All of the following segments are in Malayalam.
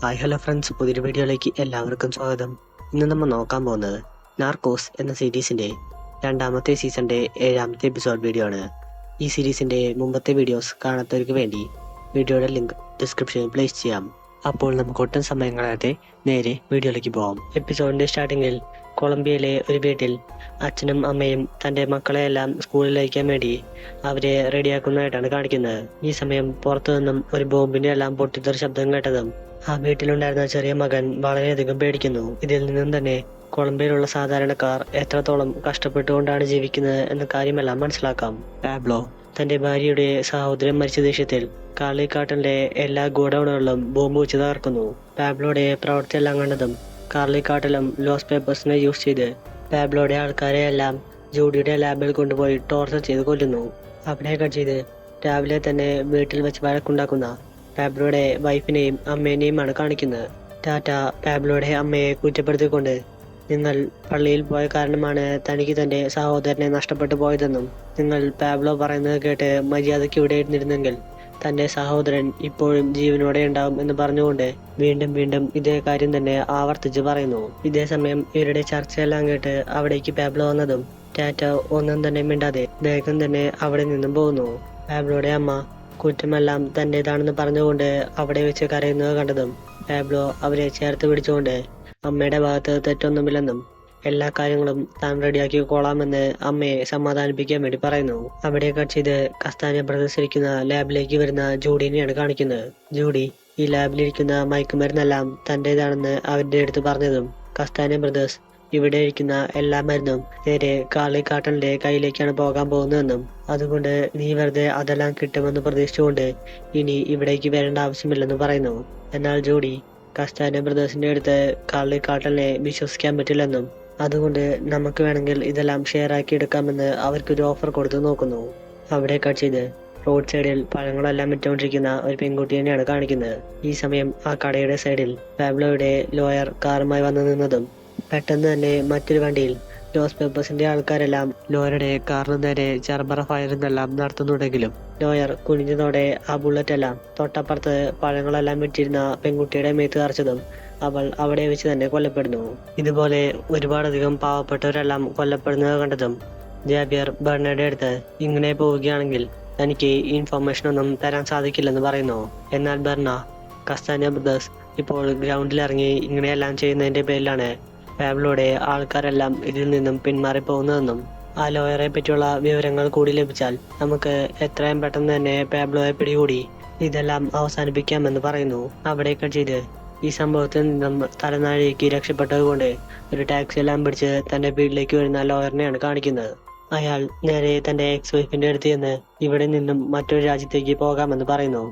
ഹായ് ഹലോ ഫ്രണ്ട്സ്, പുതിയൊരു വീഡിയോയിലേക്ക് എല്ലാവർക്കും സ്വാഗതം. ഇന്ന് നമ്മൾ നോക്കാൻ പോകുന്നത് നാർക്കോസ് എന്ന സീരീസിന്റെ രണ്ടാമത്തെ സീസണിന്റെ 7ാമത്തെ എപ്പിസോഡ് വീഡിയോ ആണ്. ഈ സീരീസിന്റെ മുമ്പത്തെ വീഡിയോസ് കാണാത്തവർക്ക് വേണ്ടി വീഡിയോയുടെ ലിങ്ക് ഡിസ്ക്രിപ്ഷനിൽ പ്ലേസ് ചെയ്യാം. അപ്പോൾ നമുക്ക് ഒട്ടും സമയം കളയാതെ നേരെ വീഡിയോയിലേക്ക് പോകാം. എപ്പിസോഡിന്റെ സ്റ്റാർട്ടിങ്ങിൽ കൊളംബിയയിലെ ഒരു വീട്ടിൽ അച്ഛനും അമ്മയും തന്റെ മക്കളെ എല്ലാം സ്കൂളിൽ അയക്കാൻ വേണ്ടി അവരെ റെഡിയാക്കുന്നതായിട്ടാണ് കാണിക്കുന്നത്. ഈ സമയം പുറത്തു നിന്നും ഒരു ബോംബിന്റെ എല്ലാം പൊട്ടിത്തെറി ശബ്ദം കേട്ടതും ആ വീട്ടിലുണ്ടായിരുന്ന ചെറിയ മകൻ വളരെയധികം പേടിക്കുന്നു. ഇതിൽ നിന്നും തന്നെ കൊളംബിയയിലുള്ള സാധാരണക്കാർ എത്രത്തോളം കഷ്ടപ്പെട്ടുകൊണ്ടാണ് ജീവിക്കുന്നത് എന്ന കാര്യമെല്ലാം മനസ്സിലാക്കാം. പാബ്ലോ തന്റെ ഭാര്യയുടെ സഹോദരൻ മരിച്ച ദേഷ്യത്തിൽ കാർലിക്കാട്ടന്റെ എല്ലാ ഗോഡൌണുകളിലും ബോംബ് വെച്ച് തകർക്കുന്നു. പാബ്ലോയുടെ പ്രവൃത്തിയെല്ലാം കണ്ടതും കാർലിക്കാട്ടലും ലോസ് പേപ്പേഴ്സിനെ യൂസ് ചെയ്ത് പാബ്ലോയുടെ ആൾക്കാരെ എല്ലാം ജൂഡിയുടെ ലാബിൽ കൊണ്ടുപോയി ടോർച്ചർ ചെയ്ത് കൊല്ലുന്നു. അവിടെ കട്ട് ചെയ്ത് രാവിലെ തന്നെ വീട്ടിൽ വെച്ച് വഴക്കുണ്ടാക്കുന്ന പാബ്ലോയുടെ വൈഫിനെയും അമ്മേനെയുമാണ് കാണിക്കുന്നത്. ടാറ്റ പാബ്ലോയുടെ അമ്മയെ കുറ്റപ്പെടുത്തിക്കൊണ്ട് നിങ്ങൾ പള്ളിയിൽ പോയ കാരണമാണ് തനിക്ക് തന്റെ സഹോദരനെ നഷ്ടപ്പെട്ടു പോയതെന്നും നിങ്ങൾ പാബ്ലോ പറയുന്നത് കേട്ട് മര്യാദയ്ക്ക് ഇവിടെ ഇരുന്നിരുന്നെങ്കിൽ തന്റെ സഹോദരൻ ഇപ്പോഴും ജീവനോടെ ഉണ്ടാവും എന്ന് പറഞ്ഞുകൊണ്ട് വീണ്ടും വീണ്ടും ഇതേ കാര്യം തന്നെ ആവർത്തിച്ച് പറയുന്നു. ഇതേ സമയം ഇവരുടെ ചർച്ചയെല്ലാം കേട്ട് അവിടേക്ക് പാബ്ലോ വന്നതും ടാറ്റ ഒന്നും തന്നെ മിണ്ടാതെ വേഗം തന്നെ അവിടെ നിന്നും പോകുന്നു. പാബ്ലോയുടെ അമ്മ കുറ്റമെല്ലാം തന്റേതാണെന്ന് പറഞ്ഞുകൊണ്ട് അവിടെ വെച്ച് കരയുന്നത് കണ്ടതും പാബ്ലോ അവരെ ചേർത്ത് പിടിച്ചുകൊണ്ട് അമ്മയുടെ ഭാഗത്ത് തെറ്റൊന്നുമില്ലെന്നും എല്ലാ കാര്യങ്ങളും താൻ റെഡിയാക്കി കൊള്ളാമെന്ന് അമ്മയെ സമാധാനിപ്പിക്കാൻ വേണ്ടി പറയുന്നു. അവിടെ കട്ട് ചെയ്ത് കസ്താനിയ ബ്രദേഴ്സ് ഇരിക്കുന്ന ലാബിലേക്ക് വരുന്ന ജൂഡിനെയാണ് കാണിക്കുന്നത്. ജൂഡി ഈ ലാബിലിരിക്കുന്ന മയക്കുമരുന്നെല്ലാം തന്റേതാണെന്ന് അവരുടെ അടുത്ത് പറഞ്ഞതും കസ്താനിയ ബ്രദേഴ്സ് ഇവിടെ ഇരിക്കുന്ന എല്ലാ മരുന്നും നേരെ കാർലിക്കാട്ടന്റെ കയ്യിലേക്കാണ് പോകാൻ പോകുന്നതെന്നും അതുകൊണ്ട് നീ വെറുതെ അതെല്ലാം കിട്ടുമെന്ന് പ്രതീക്ഷിച്ചുകൊണ്ട് ഇനി ഇവിടേക്ക് വരേണ്ട ആവശ്യമില്ലെന്ന് പറയുന്നു. എന്നാൽ ജൂഡി കസ്താനിയ ബ്രദേഴ്സിന്റെ അടുത്ത് കാർലിക്കാട്ടലിനെ വിശ്വസിക്കാൻ പറ്റില്ലെന്നും അതുകൊണ്ട് നമുക്ക് വേണമെങ്കിൽ ഇതെല്ലാം ഷെയർ ആക്കി എടുക്കാമെന്ന് അവർക്കൊരു ഓഫർ കൊടുത്തു നോക്കുന്നു. അവിടെ കട്ട് ചെയ്ത് റോഡ് സൈഡിൽ പഴങ്ങളെല്ലാം വിറ്റുകൊണ്ടിരിക്കുന്ന ഒരു പെൺകുട്ടിയെയാണ് കാണിക്കുന്നത്. ഈ സമയം ആ കടയുടെ സൈഡിൽ പാബ്ലോയുടെ ലോയർ കാറുമായി വന്നു നിന്നതും പെട്ടെന്ന് തന്നെ മറ്റൊരു വണ്ടിയിൽ ലോസ് പേപ്പേഴ്സിന്റെ ആൾക്കാരെല്ലാം ലോയറുടെ കാറിന് നേരെ ചർബറ ഫയറെന്നെല്ലാം നടത്തുന്നുണ്ടെങ്കിലും ലോയർ കുനിഞ്ഞതോടെ ആ ബുള്ളറ്റ് എല്ലാം തൊട്ടപ്പുറത്ത് പഴങ്ങളെല്ലാം വിറ്റിരുന്ന പെൺകുട്ടിയുടെ മേത്ത് കറച്ചതും അവൾ അവിടെ വെച്ച് തന്നെ കൊല്ലപ്പെടുന്നു. ഇതുപോലെ ഒരുപാടധികം പാവപ്പെട്ടവരെല്ലാം കൊല്ലപ്പെടുന്നത് കണ്ടതും ജാബിയർ ബെർണയുടെ അടുത്ത് ഇങ്ങനെ പോവുകയാണെങ്കിൽ തനിക്ക് ഇൻഫർമേഷൻ ഒന്നും തരാൻ സാധിക്കില്ലെന്ന് പറയുന്നു. എന്നാൽ ബെർണ കസ്താനിയ ബ്രദേഴ്സ് ഇപ്പോൾ ഗ്രൗണ്ടിൽ ഇറങ്ങി ഇങ്ങനെയെല്ലാം ചെയ്യുന്നതിന്റെ പേരിലാണ് പാബ്ലോയുടെ ആൾക്കാരെല്ലാം ഇതിൽ നിന്നും പിന്മാറി പോകുന്നതെന്നും ആ ലോയറെ പറ്റിയുള്ള വിവരങ്ങൾ കൂടി ലഭിച്ചാൽ നമുക്ക് എത്രയും പെട്ടെന്ന് തന്നെ പാബ്ലോയെ പിടികൂടി ഇതെല്ലാം അവസാനിപ്പിക്കാമെന്ന് പറയുന്നു. അവിടേക്ക് ചെയ്ത് ഈ സംഭവത്തിൽ നിന്നും തലനാഴിക്ക് രക്ഷപ്പെട്ടതുകൊണ്ട് ഒരു ടാക്സി എല്ലാം പിടിച്ച് തന്റെ വീട്ടിലേക്ക് വരുന്ന ലോയറിനെയാണ് കാണിക്കുന്നത്. അയാൾ നേരെ തന്റെ എക്സ് വൈഫിന്റെ അടുത്ത് ചെന്ന് ഇവിടെ നിന്നും മറ്റൊരു രാജ്യത്തേക്ക് പോകാമെന്ന് പറയുന്നു.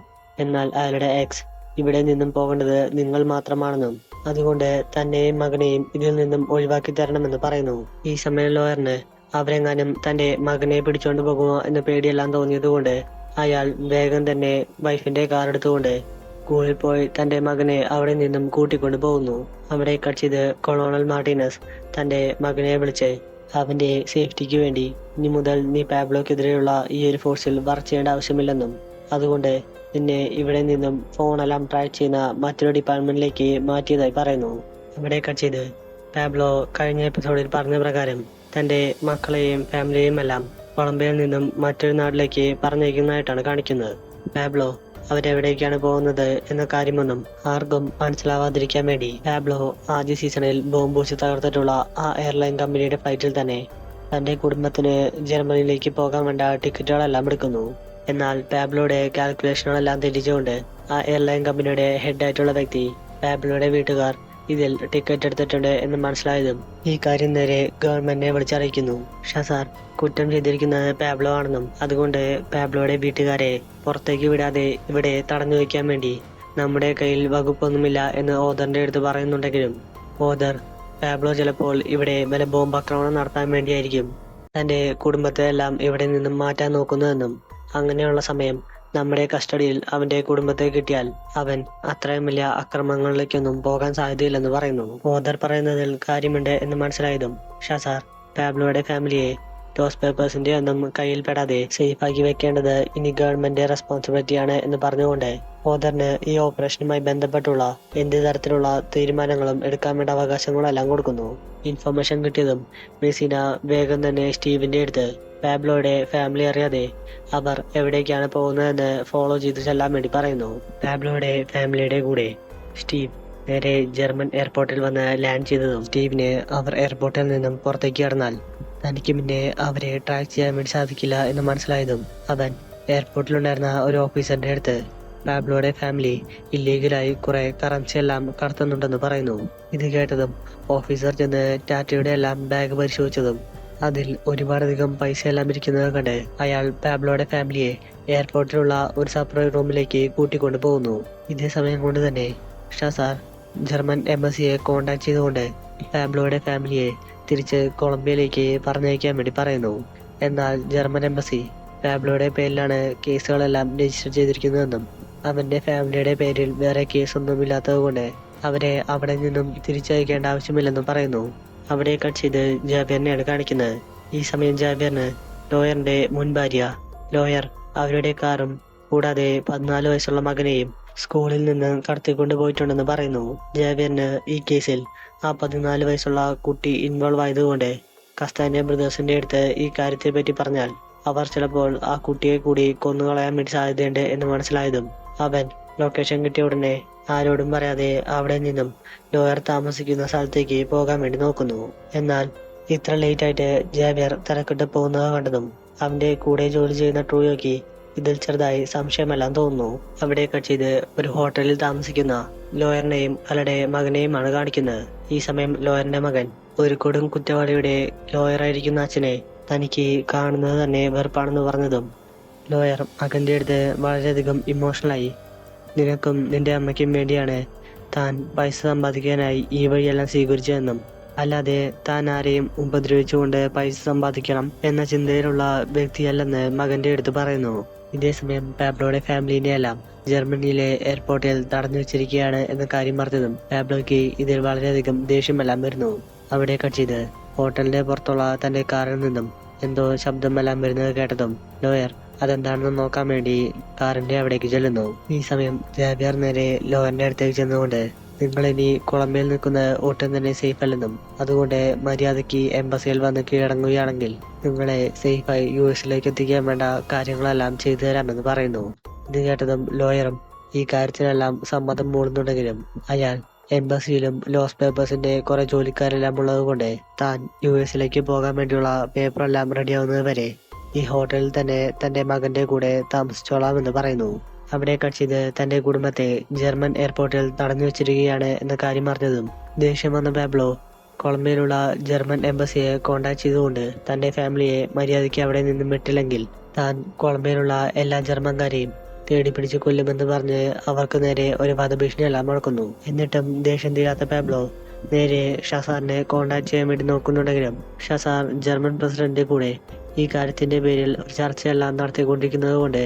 എന്നാൽ അയാളുടെ എക്സ് ഇവിടെ നിന്നും പോകേണ്ടത് നിങ്ങൾ മാത്രമാണെന്നും അതുകൊണ്ട് തന്നെയും മകനെയും ഇതിൽ നിന്നും ഒഴിവാക്കി തരണമെന്ന് പറയുന്നു. ഈ സമയം ലോയറിന് അവരെങ്ങാനും തന്റെ മകനെ പിടിച്ചോണ്ട് പോകുമോ എന്ന പേടിയെല്ലാം തോന്നിയതുകൊണ്ട് അയാൾ വേഗം തന്നെ വൈഫിന്റെ കാർ എടുത്തുകൊണ്ട് സ്കൂളിൽ പോയി തന്റെ മകനെ അവിടെ നിന്നും കൂട്ടിക്കൊണ്ടു പോകുന്നു. അവിടെ കട്ട് ചെയ്ത് കൊളോണൽ മാർട്ടിനസ് തന്റെ മകനെ വിളിച്ച് അവന്റെ സേഫ്റ്റിക്ക് വേണ്ടി ഇനി മുതൽ നീ പാബ്ലോക്കെതിരെയുള്ള ഈ ഒരു ഫോഴ്സിൽ വർക്ക് ചെയ്യേണ്ട ആവശ്യമില്ലെന്നും അതുകൊണ്ട് നിന്നെ ഇവിടെ നിന്നും ഫോണെല്ലാം ട്രാക്ക് ചെയ്യുന്ന മറ്റൊരു ഡിപ്പാർട്ട്മെന്റിലേക്ക് മാറ്റിയതായി പറയുന്നു. അവിടെ കട്ട് ചെയ്ത് പാബ്ലോ കഴിഞ്ഞ എപ്പിസോഡിൽ പറഞ്ഞ പ്രകാരം തന്റെ മക്കളെയും ഫാമിലിയെയും എല്ലാം കൊളംബിയയിൽ നിന്നും മറ്റൊരു നാട്ടിലേക്ക് പറഞ്ഞയക്കുന്നതായിട്ടാണ് കാണിക്കുന്നത്. പാബ്ലോ അവരെവിടേക്കാണ് പോകുന്നത് എന്ന കാര്യമൊന്നും ആർക്കും മനസ്സിലാവാതിരിക്കാൻ വേണ്ടി പാബ്ലോ ആദ്യ സീസണിൽ ബോംബ് വെച്ച് തകർത്തിട്ടുള്ള ആ എയർലൈൻ കമ്പനിയുടെ ഫ്ലൈറ്റിൽ തന്നെ തന്റെ കുടുംബത്തിന് ജർമ്മനിയിലേക്ക് പോകാൻ വേണ്ട ടിക്കറ്റുകളെല്ലാം എടുക്കുന്നു. എന്നാൽ പാബ്ലോയുടെ കാൽക്കുലേഷനുകളെല്ലാം തെറ്റിച്ചുകൊണ്ട് ആ എയർലൈൻ കമ്പനിയുടെ ഹെഡായിട്ടുള്ള വ്യക്തി പാബ്ലോയുടെ വീട്ടുകാർ ഇതിൽ ടിക്കറ്റ് എടുത്തിട്ടുണ്ട് എന്ന് മനസ്സിലായതും ഈ കാര്യം നേരെ ഗവൺമെന്റിനെ വിളിച്ചറിയിക്കുന്നു. ഷസാർ കുറ്റം ചെയ്തിരിക്കുന്നത് പാബ്ലോ ആണെന്നും അതുകൊണ്ട് പാബ്ലോയുടെ വീട്ടുകാരെ പുറത്തേക്ക് വിടാതെ ഇവിടെ തടഞ്ഞു വയ്ക്കാൻ വേണ്ടി നമ്മുടെ കയ്യിൽ വകുപ്പൊന്നുമില്ല എന്ന് ഓദറിന്റെ അടുത്ത് പറയുന്നുണ്ടെങ്കിലും ഓദർ പാബ്ലോ ചിലപ്പോൾ ഇവിടെ വല്ല ബോംബാക്രമണം നടത്താൻ വേണ്ടിയായിരിക്കും തന്റെ കുടുംബത്തെ എല്ലാം ഇവിടെ നിന്നും മാറ്റാൻ നോക്കുന്നതെന്നും അങ്ങനെയുള്ള സമയം നമ്മുടെ കസ്റ്റഡിയിൽ അവന്റെ കുടുംബത്തെ കിട്ടിയാൽ അവൻ അത്രയും വലിയ അക്രമങ്ങളിലേക്കൊന്നും പോകാൻ സാധ്യതയില്ലെന്ന് പറയുന്നു. ഓദർ പറയുന്നതിൽ കാര്യമുണ്ട് എന്ന് മനസ്സിലായതും ഷസാർ പാബ്ലോയുടെ ഫാമിലിയെ ലോസ് പേപ്പേഴ്സിന്റെ ഒന്നും കയ്യിൽപ്പെടാതെ സേഫാക്കി വെക്കേണ്ടത് ഇനി ഗവൺമെന്റ് റെസ്പോൺസിബിലിറ്റിയാണ് എന്ന് പറഞ്ഞുകൊണ്ട് ഓദറിന് ഈ ഓപ്പറേഷനുമായി ബന്ധപ്പെട്ടുള്ള എന്ത് തരത്തിലുള്ള തീരുമാനങ്ങളും എടുക്കാൻ വേണ്ട അവകാശങ്ങളെല്ലാം കൊടുക്കുന്നു. ഇൻഫർമേഷൻ കിട്ടിയതും മെസീന വേഗം തന്നെ സ്റ്റീവിന്റെ അടുത്ത് പാബ്ലോയുടെ ഫാമിലി അറിയാതെ അവർ എവിടേക്കാണ് പോകുന്നതെന്ന് ഫോളോ ചെയ്ത് ചെല്ലാൻ വേണ്ടി പറയുന്നു. പാബ്ലോയുടെ ഫാമിലിയുടെ കൂടെ സ്റ്റീവ് നേരെ ജർമ്മൻ എയർപോർട്ടിൽ വന്ന് ലാൻഡ് ചെയ്തതും സ്റ്റീവിന് അവർ എയർപോർട്ടിൽ നിന്നും പുറത്തേക്ക് കടന്നാൽ തനിക്ക് പിന്നെ അവരെ ട്രാക്ക് ചെയ്യാൻ വേണ്ടി സാധിക്കില്ല എന്ന് മനസ്സിലായതും അവൻ എയർപോർട്ടിലുണ്ടായിരുന്ന ഒരു ഓഫീസറിന്റെ അടുത്ത് പാബ്ലോയുടെ ഫാമിലി ഇല്ലീഗലായി കുറെ കറൻസി എല്ലാം കടത്തുന്നുണ്ടെന്ന് പറയുന്നു. ഇത് കേട്ടതും ഓഫീസർ ചെന്ന് ടാറ്റയുടെ എല്ലാം ബാഗ് പരിശോധിച്ചതും അതിൽ ഒരുപാടധികം പൈസ എല്ലാം ഇരിക്കുന്നത് കണ്ട് അയാൾ പാബ്ലോയുടെ ഫാമിലിയെ എയർപോർട്ടിലുള്ള ഒരു സെപ്പറേറ്റ് റൂമിലേക്ക് കൂട്ടിക്കൊണ്ടു പോകുന്നു. ഇതേ സമയം കൊണ്ട് തന്നെ ഷസാർ ജർമ്മൻ എംബസിയെ കോണ്ടാക്ട് ചെയ്തുകൊണ്ട് പാബ്ലോയുടെ ഫാമിലിയെ തിരിച്ച് കൊളംബിയയിലേക്ക് പറഞ്ഞയക്കാൻ വേണ്ടി പറയുന്നു. എന്നാൽ ജർമ്മൻ എംബസി പാബ്ലോയുടെ പേരിലാണ് കേസുകളെല്ലാം രജിസ്റ്റർ ചെയ്തിരിക്കുന്നതെന്നും അവന്റെ ഫാമിലിയുടെ പേരിൽ വേറെ കേസൊന്നും ഇല്ലാത്തത് കൊണ്ട് അവരെ അവിടെ നിന്നും തിരിച്ചയക്കേണ്ട ആവശ്യമില്ലെന്നും പറയുന്നു. അവിടെ കട്ട് ചെയ്ത് ജാബിയറിനെയാണ് കാണിക്കുന്നത്. ഈ സമയം ജാബിയറിന് ലോയറിന്റെ മുൻ ഭാര്യ ലോയർ അവരുടെ കാറും കൂടാതെ 14 വയസ്സുള്ള മകനെയും സ്കൂളിൽ നിന്ന് കടത്തിക്കൊണ്ടു പോയിട്ടുണ്ടെന്ന് പറയുന്നു. ജാബിയറിന് ഈ കേസിൽ ആ 14 വയസ്സുള്ള കുട്ടി ഇൻവോൾവ് ആയതുകൊണ്ട് കസ്താനിയ ബ്രദേഴ്സിന്റെ അടുത്ത് ഈ കാര്യത്തെ പറ്റി പറഞ്ഞാൽ അവർ ചിലപ്പോൾ ആ കുട്ടിയെ കൂടി കൊന്നുകളയാൻ വേണ്ടി സാധ്യതയുണ്ട് എന്ന് മനസ്സിലായതും അവൻ ലൊക്കേഷൻ കിട്ടിയ ഉടനെ ആരോടും പറയാതെ അവിടെ നിന്നും ലോയർ താമസിക്കുന്ന സ്ഥലത്തേക്ക് പോകാൻ വേണ്ടി നോക്കുന്നു. എന്നാൽ ഇത്ര ലേറ്റ് ആയിട്ട് ജാബിയർ തിരക്കിട്ട് പോകുന്നത് കണ്ടതും അവന്റെ കൂടെ ജോലി ചെയ്യുന്ന ട്രൂയോക്ക് ഇതിൽ ചെറുതായി സംശയമെല്ലാം തോന്നുന്നു. അവിടെ കട്ട് ചെയ്ത് ഒരു ഹോട്ടലിൽ താമസിക്കുന്ന ലോയറിനെയും അവരുടെ മകനെയുമാണ് കാണിക്കുന്നത്. ഈ സമയം ലോയറിന്റെ മകൻ ഒരു കൊടും കുറ്റവാളിയുടെ ലോയറായിരിക്കുന്ന അച്ഛനെ തനിക്ക് കാണുന്നത് തന്നെ വെറുപ്പാണെന്ന് പറഞ്ഞതും ലോയർ മകന്റെ അടുത്ത് വളരെയധികം ഇമോഷണലായി നിനക്കും നിന്റെ അമ്മയ്ക്കും വേണ്ടിയാണ് താൻ പൈസ സമ്പാദിക്കാനായി ഈ വഴിയെല്ലാം സ്വീകരിച്ചതെന്നും അല്ലാതെ താൻ ആരെയും ഉപദ്രവിച്ചുകൊണ്ട് പൈസ സമ്പാദിക്കണം എന്ന ചിന്തയിലുള്ള വ്യക്തിയല്ലെന്ന് മകന്റെ അടുത്ത് പറയുന്നു. ഇതേസമയം പാബ്ലോയുടെ ഫാമിലിനെയെല്ലാം ജർമ്മനിയിലെ എയർപോർട്ടിൽ തടഞ്ഞു വെച്ചിരിക്കുകയാണ് എന്ന കാര്യം പറഞ്ഞതും പാബ്ലോയ്ക്ക് ഇതിൽ വളരെയധികം ദേഷ്യമെല്ലാം വരുന്നു. അവിടെ കട്ട് ചെയ്ത് ഹോട്ടലിന്റെ പുറത്തുള്ള തന്റെ കാറിൽ നിന്നും എന്തോ ശബ്ദമെല്ലാം വരുന്നത് കേട്ടതും ലോയർ അതെന്താണെന്ന് നോക്കാൻ വേണ്ടി കാറിന്റെ അവിടേക്ക് ചെല്ലുന്നു. ഈ സമയം ജാബിയർ നേരെ ലോയറിന്റെ അടുത്തേക്ക് ചെന്നുകൊണ്ട് നിങ്ങൾ ഇനി കൊളംബിയയിൽ നിൽക്കുന്നത് ഒട്ടും തന്നെ സേഫ് അല്ലെന്നും അതുകൊണ്ട് മര്യാദയ്ക്ക് എംബസിയിൽ വന്ന് കീഴടങ്ങുകയാണെങ്കിൽ നിങ്ങളെ സേഫായി US എത്തിക്കാൻ വേണ്ട കാര്യങ്ങളെല്ലാം ചെയ്തു തരാമെന്ന് പറയുന്നു. ഇത് കേട്ടതും ലോയറും ഈ കാര്യത്തിനെല്ലാം സമ്മതം മൂളുന്നുണ്ടെങ്കിലും അയാൾ എംബസിയിലും ലോസ് പേപ്പേഴ്സിന്റെ കുറെ ജോലിക്കാരെല്ലാം ഉള്ളത് കൊണ്ട് താൻ US പോകാൻ വേണ്ടിയുള്ള പേപ്പറെല്ലാം റെഡിയാവുന്നത് വരെ ഈ ഹോട്ടലിൽ തന്നെ തന്റെ മകന്റെ കൂടെ താമസിച്ചോളാമെന്ന് പറയുന്നു. അവിടെ കട്ട് ചെയ്ത് തന്റെ കുടുംബത്തെ ജർമ്മൻ എയർപോർട്ടിൽ തടഞ്ഞു വെച്ചിരിക്കുകയാണ് എന്ന കാര്യം അറിഞ്ഞതും ദേഷ്യം വന്ന പാബ്ലോ കൊളംബിയയിലുള്ള ജർമ്മൻ എംബസിയെ കോണ്ടാക്ട് ചെയ്തുകൊണ്ട് തന്റെ ഫാമിലിയെ മര്യാദയ്ക്ക് അവിടെ നിന്നും വിട്ടില്ലെങ്കിൽ താൻ കൊളംബിയയിലുള്ള എല്ലാ ജർമ്മൻകാരെയും തേടി പിടിച്ച് കൊല്ലുമെന്ന് പറഞ്ഞ് അവർക്ക് നേരെ ഒരു വധഭീഷണിയെല്ലാം മുഴക്കുന്നു. എന്നിട്ടും ദേഷ്യം തീരാത്ത പാബ്ലോ നേരെ ഷസാറിനെ കോണ്ടാക്ട് ചെയ്യാൻ വേണ്ടി നോക്കുന്നുണ്ടെങ്കിലും ഷസാർ ജർമ്മൻ പ്രസിഡന്റിന്റെ കൂടെ ഈ കാര്യത്തിന്റെ പേരിൽ ഒരു ചർച്ചയെല്ലാം നടത്തിക്കൊണ്ടിരിക്കുന്നത് കൊണ്ട്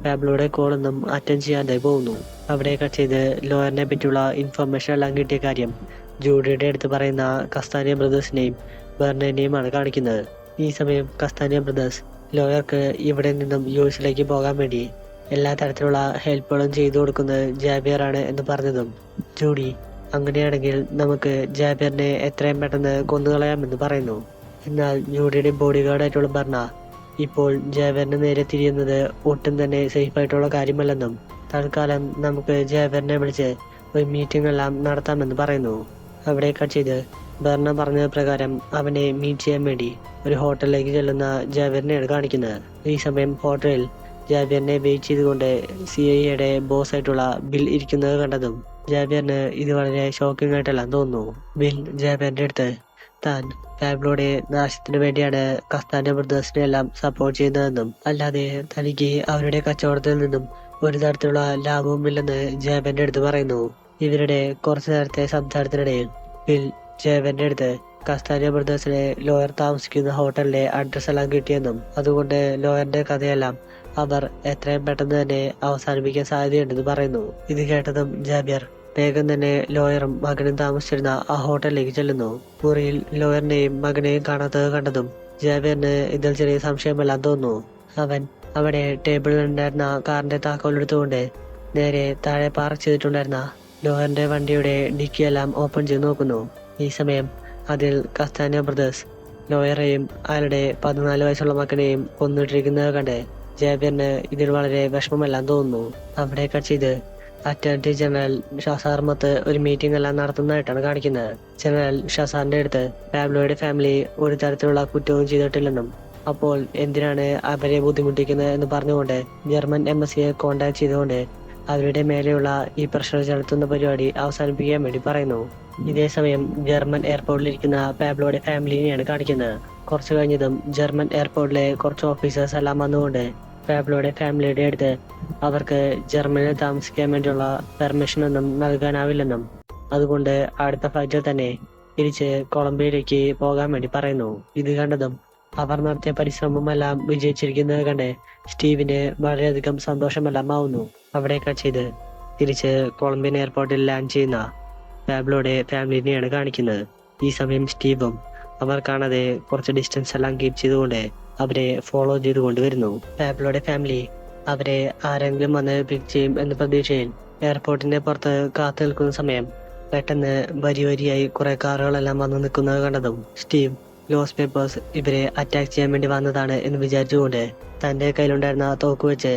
പാബ്ലോയുടെ കോളൊന്നും അറ്റൻഡ് ചെയ്യാതെ പോകുന്നു. അവിടെ കട്ട് ചെയ്ത് ലോയറിനെ പറ്റിയുള്ള ഇൻഫർമേഷൻ എല്ലാം കിട്ടിയ കാര്യം ജൂഡിയുടെ അടുത്ത് പറയുന്ന കസ്താനിയ ബ്രദേഴ്സിനെയും ബെർണേനെയുമാണ് കാണിക്കുന്നത്. ഈ സമയം കസ്താനിയ ബ്രദേഴ്സ് ലോയർക്ക് ഇവിടെ നിന്നും US പോകാൻ വേണ്ടി എല്ലാ തരത്തിലുള്ള ഹെൽപ്പുകളും ചെയ്തു കൊടുക്കുന്നത് ജാബിയർ ആണ് എന്ന് പറഞ്ഞതും ജൂഡി അങ്ങനെയാണെങ്കിൽ നമുക്ക് ജാബിയറിനെ എത്രയും പെട്ടെന്ന് കൊന്നുകളയാമെന്ന് പറയുന്നു. എന്നാൽ ജൂഡിയുടെ ബോഡി ഗാർഡായിട്ടുള്ള ബർണ ഇപ്പോൾ ജാബിയറിന് നേരെ തിരിയുന്നത് ഒട്ടും തന്നെ സേഫ് ആയിട്ടുള്ള കാര്യമല്ലെന്നും തൽക്കാലം നമുക്ക് ജാബിയറിനെ വിളിച്ച് ഒരു മീറ്റിംഗ് എല്ലാം നടത്താമെന്ന് പറയുന്നു. അവിടെ കട്ട് ചെയ്ത് ബർണ പറഞ്ഞ പ്രകാരം അവനെ മീറ്റ് ചെയ്യാൻ വേണ്ടി ഒരു ഹോട്ടലിലേക്ക് ചെല്ലുന്ന ജാബിയറിനെയാണ് കാണിക്കുന്നത്. ഈ സമയം ഹോട്ടലിൽ ജാബിയറിനെ വെയിറ്റ് ചെയ്തുകൊണ്ട് CIA ബോസ് ആയിട്ടുള്ള ബിൽ ഇരിക്കുന്നത് കണ്ടതും ജാബിയറിന് ഇത് വളരെ ഷോക്കിംഗ് ആയിട്ടെല്ലാം തോന്നുന്നു. ബിൽ ജാബിയറിന്റെ അടുത്ത് താൻ പാബ്ലോയുടെ നാശത്തിന് വേണ്ടിയാണ് കസ്താനിയ ബ്രദേഴ്സിനെ എല്ലാം സപ്പോർട്ട് ചെയ്യുന്നതെന്നും അല്ലാതെ തനിക്ക് അവരുടെ കച്ചവടത്തിൽ നിന്നും ഒരു തരത്തിലുള്ള ലാഭവുമില്ലെന്ന് ജാബിയറിന്റെ അടുത്ത് പറയുന്നു. ഇവരുടെ കുറച്ചു നേരത്തെ സംസാരത്തിനിടയിൽ ബിൽ ജാബിയറിന്റെ അടുത്ത് കസ്താനിയ ബ്രദേഴ്സിലെ ലോയർ താമസിക്കുന്ന ഹോട്ടലിലെ അഡ്രസ് എല്ലാം കിട്ടിയെന്നും അതുകൊണ്ട് ലോയറിന്റെ കഥയെല്ലാം അവർ എത്രയും പെട്ടെന്ന് തന്നെ അവസാനിപ്പിക്കാൻ സാധ്യതയുണ്ടെന്ന് പറയുന്നു. ഇത് കേട്ടതും ജാബിയർ വേഗം തന്നെ ലോയറും മകനും താമസിച്ചിരുന്ന ആ ഹോട്ടലിലേക്ക് ചെല്ലുന്നു. മുറിയിൽ ലോയറിനെയും മകനെയും കാണാത്തത് കണ്ടതും ജാബിയറിന് ഇതിൽ ചെറിയ സംശയമെല്ലാം തോന്നുന്നു. അവൻ അവിടെ ടേബിളിൽ ഉണ്ടായിരുന്ന കാറിന്റെ താക്കോൽ എടുത്തുകൊണ്ട് നേരെ താഴെ പാർക്ക് ചെയ്തിട്ടുണ്ടായിരുന്ന ലോഹറിന്റെ വണ്ടിയുടെ ഡിക്കിയെല്ലാം ഓപ്പൺ ചെയ്ത് നോക്കുന്നു. ഈ സമയം അതിൽ കസ്താനിയ ബ്രദേഴ്സ് ലോയറെയും അയാളുടെ 14 വയസ്സുള്ള മകനെയും കൊന്നിട്ടിരിക്കുന്നത് കണ്ട് ജാബിറിന് ഇതിൽ വളരെ വിഷമമെല്ലാം തോന്നുന്നു. അവിടെ കട്ട് ചെയ്ത് അറ്റോർണി ജനറൽ ഷസാർമത്ത് ഒരു മീറ്റിംഗ് എല്ലാം നടത്തുന്നതായിട്ടാണ് കാണിക്കുന്നത്. ജനറൽ ഷസാറിന്റെ അടുത്ത് പാബ്ലോയുടെ ഫാമിലി ഒരു തരത്തിലുള്ള കുറ്റവും ചെയ്തിട്ടില്ലെന്നും അപ്പോൾ എന്തിനാണ് അവരെ ബുദ്ധിമുട്ടിക്കുന്നത് എന്ന് പറഞ്ഞുകൊണ്ട് ജർമ്മൻ എംബസിയെ കോണ്ടാക്ട് ചെയ്തുകൊണ്ട് അവരുടെ മേലെയുള്ള ഈ പ്രഷർ ചെലുത്തുന്ന പരിപാടി അവസാനിപ്പിക്കാൻ വേണ്ടി പറയുന്നു. ഇതേസമയം ജർമ്മൻ എയർപോർട്ടിലിരിക്കുന്ന പാബ്ലോയുടെ ഫാമിലിനെയാണ് കാണിക്കുന്നത്. കുറച്ചു കഴിഞ്ഞതും ജർമ്മൻ എയർപോർട്ടിലെ കുറച്ച് ഓഫീസേഴ്സ് എല്ലാം വന്നുകൊണ്ട് പാബ്ലോയുടെ ഫാമിലിയുടെ അടുത്ത് അവർക്ക് ജർമ്മനിയിൽ താമസിക്കാൻ വേണ്ടിയുള്ള പെർമിഷൻ ഒന്നും നൽകാനാവില്ലെന്നും അതുകൊണ്ട് അടുത്ത ഫ്ലൈറ്റിൽ തന്നെ തിരിച്ച് കൊളംബിയയിലേക്ക് പോകാൻ വേണ്ടി പറയുന്നു. ഇത് കണ്ടതും അവർ നടത്തിയ പരിശ്രമമെല്ലാം വിജയിച്ചിരിക്കുന്നത് കണ്ട് സ്റ്റീവിന് വളരെയധികം സന്തോഷമെല്ലാം ആവുന്നു. അവിടെ കട്ട് ചെയ്ത് തിരിച്ച് കൊളംബിയൻ എയർപോർട്ടിൽ ലാൻഡ് ചെയ്യുന്ന പാബ്ലോയുടെ ഫാമിലിനെയാണ് കാണിക്കുന്നത്. ഈ സമയം സ്റ്റീവും അവർ കാണാതെ കുറച്ച് ഡിസ്റ്റൻസ് എല്ലാം കീപ്പ് ചെയ്തുകൊണ്ട് അവരെ ഫോളോ ചെയ്തുകൊണ്ട് വരുന്നു. പാബ്ലോയുടെ ഫാമിലി അവരെ ആരെങ്കിലും വന്ന് പിക്ക് ചെയ്യും എന്ന പ്രതീക്ഷയിൽ എയർപോർട്ടിന്റെ പുറത്ത് കാത്തു നിൽക്കുന്ന സമയം പെട്ടെന്ന് വരിയായി കുറെ കാറുകളെല്ലാം വന്നു നിൽക്കുന്നത് കണ്ടതും സ്റ്റീവ് ലോസ് പേപ്പേഴ്സ് ഇവരെ അറ്റാക്ക് ചെയ്യാൻ വേണ്ടി വന്നതാണ് എന്ന് വിചാരിച്ചുകൊണ്ട് തന്റെ കയ്യിലുണ്ടായിരുന്ന തോക്ക് വെച്ച്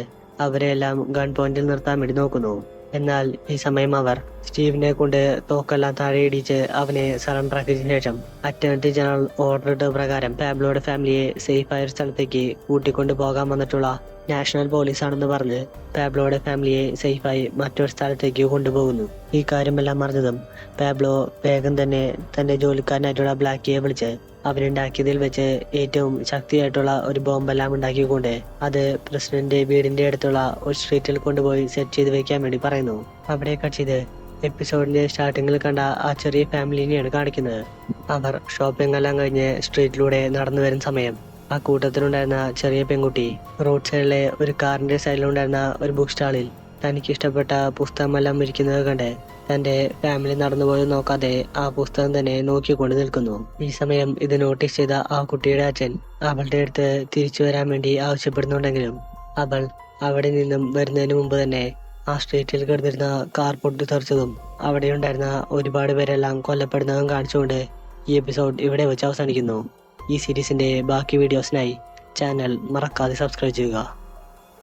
അവരെല്ലാം ഗൺ പോയിന്റിൽ നിർത്താൻ വേണ്ടി നോക്കുന്നു. എന്നാൽ ഈ സമയം അവർ സ്റ്റീവിനെ കൊണ്ട് തോക്കെല്ലാം താഴെ ഇടിച്ച് അവനെ സറണ്ടർ ആക്കിയതിനു ശേഷം അറ്റോർണി ജനറൽ ഓർഡർ ഇട്ട പ്രകാരം പാബ്ലോയുടെ ഫാമിലിയെ സേഫ് ആയ ഒരു സ്ഥലത്തേക്ക് കൂട്ടിക്കൊണ്ടു പോകാൻ വന്നിട്ടുള്ള നാഷണൽ പോലീസ് ആണെന്ന് പറഞ്ഞ് പാബ്ലോയുടെ ഫാമിലിയെ സേഫായി മറ്റൊരു സ്ഥലത്തേക്ക് കൊണ്ടുപോകുന്നു. ഈ കാര്യമെല്ലാം അറിഞ്ഞതും പാബ്ലോ വേഗം തന്നെ തന്റെ ജോലിക്കാരനായിട്ടുള്ള ബ്ലാക്കിയെ വിളിച്ച് അവരുണ്ടാക്കിയതിൽ വെച്ച് ഏറ്റവും ശക്തിയായിട്ടുള്ള ഒരു ബോംബെല്ലാം ഉണ്ടാക്കിക്കൊണ്ട് അത് പ്രസിഡന്റ് വീടിന്റെ അടുത്തുള്ള ഒരു സ്ട്രീറ്റിൽ കൊണ്ടുപോയി സെറ്റ് ചെയ്ത് വെക്കാൻ വേണ്ടി പറയുന്നു. അവിടെ കട്ട് ചെയ്ത് എപ്പിസോഡിന്റെ സ്റ്റാർട്ടിങ്ങിൽ കണ്ട ആ ചെറിയ ഫാമിലിനെയാണ് കാണിക്കുന്നത്. അവർ ഷോപ്പിംഗ് എല്ലാം കഴിഞ്ഞ് സ്ട്രീറ്റിലൂടെ നടന്നു വരുന്ന സമയം ആ കൂട്ടത്തിലുണ്ടായിരുന്ന ചെറിയ പെൺകുട്ടി റോഡ് സൈഡിലെ ഒരു കാറിന്റെ സൈഡിലുണ്ടായിരുന്ന ഒരു ബുക്ക് സ്റ്റാളിൽ തനിക്ക് ഇഷ്ടപ്പെട്ട പുസ്തകമെല്ലാം ഇരിക്കുന്നത് കണ്ട് തന്റെ ഫാമിലി നടന്നുപോയി നോക്കാതെ ആ പുസ്തകം തന്നെ നോക്കിക്കൊണ്ട് നിൽക്കുന്നു. ഈ സമയം ഇത് നോട്ടീസ് ചെയ്ത ആ കുട്ടിയുടെ അച്ഛൻ അവളുടെ അടുത്ത് തിരിച്ചു വരാൻ വേണ്ടി ആവശ്യപ്പെടുന്നുണ്ടെങ്കിലും അവൾ അവിടെ നിന്നും വരുന്നതിന് മുമ്പ് തന്നെ ആ സ്ട്രീറ്റിൽ കിടന്നിരുന്ന കാർ പൊട്ടിത്തെറിച്ചതും അവിടെ ഉണ്ടായിരുന്ന ഒരുപാട് പേരെല്ലാം കൊല്ലപ്പെടുന്നതും കാണിച്ചുകൊണ്ട് ഈ എപ്പിസോഡ് ഇവിടെ വെച്ച് അവസാനിക്കുന്നു. ഈ സീരീസിന്റെ ബാക്കി വീഡിയോസിനായി ചാനൽ മറക്കാതെ സബ്സ്ക്രൈബ് ചെയ്യുക.